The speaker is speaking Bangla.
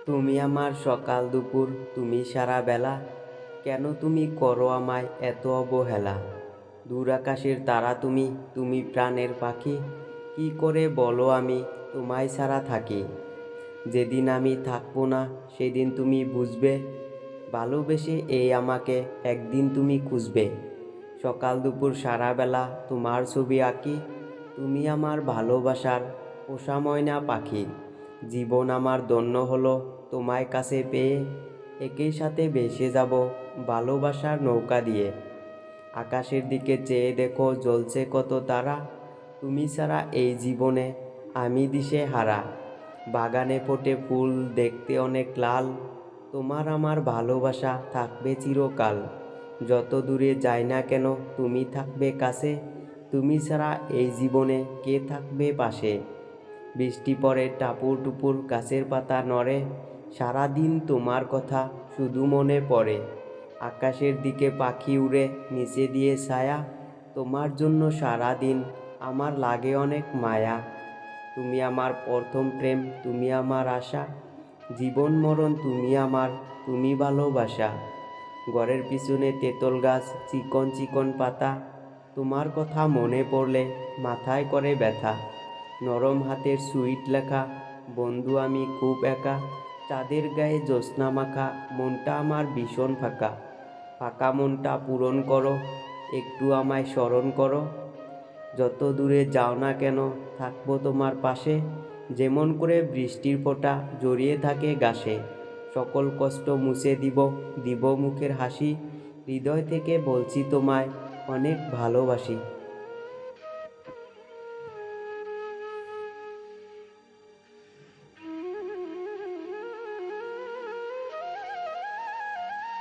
তুমি আমার সকাল দুপুর, তুমি সারা বেলা, কেন তুমি করো আমায় এত অবহেলা? দূর আকাশের তারা তুমি, তুমি প্রাণের পাখি, কি করে বলো আমি তোমায় ছাড়া থাকি? যেদিন আমি থাকবো না সেদিন তুমি বুঝবে, ভালোবেসে এই আমাকে একদিন তুমি খুঁজবে। সকাল দুপুর সারা বেলা তোমার ছবি আঁকি, তুমি আমার ভালোবাসার পোষা ময়না পাখি। জীবন আমার ধন্য হলো তোমায় কাছে পেয়ে, একই সাথে ভেসে যাব ভালোবাসার নৌকা দিয়ে। আকাশের দিকে চেয়ে দেখো জ্বলছে কত তারা, তুমি ছাড়া এই জীবনে আমি দিশে হারা। বাগানে ফোটে ফুল দেখতে অনেক লাল, তোমার আমার ভালোবাসা থাকবে চিরকাল। যত দূরে যাই না কেন তুমি থাকবে কাছে, তুমি ছাড়া এই জীবনে কে থাকবে পাশে? বৃষ্টি পড়ে টাপুর টুপুর গাছের পাতা নড়ে, সারাদিন তোমার কথা শুধু মনে পড়ে। আকাশের দিকে পাখি উড়ে নিচে দিয়ে ছায়া, তোমার জন্য সারাদিন আমার লাগে অনেক মায়া। তুমি আমার প্রথম প্রেম, তুমি আমার আশা, জীবন মরণ তুমি আমার, তুমি ভালোবাসা। ঘরের পিছনে তেঁতুল গাছ, চিকন চিকন পাতা, তোমার কথা মনে পড়লে মাথায় করে ব্যথা। নরম হাতের সুইট লেখা, বন্ধু আমি খুব একা, চাঁদের গায়ে জ্যোৎস্না মাখা, মনটা আমার ভীষণ ফাঁকা। ফাঁকা মনটা পূরণ করো, একটু আমায় স্মরণ করো। যত দূরে যাও না কেন থাকবো তোমার পাশে, যেমন করে বৃষ্টির ফোঁটা জড়িয়ে থাকে ঘাসে। সকল কষ্ট মুছে দিব, দিব মুখের হাসি, হৃদয় থেকে বলছি তোমায় অনেক ভালোবাসি।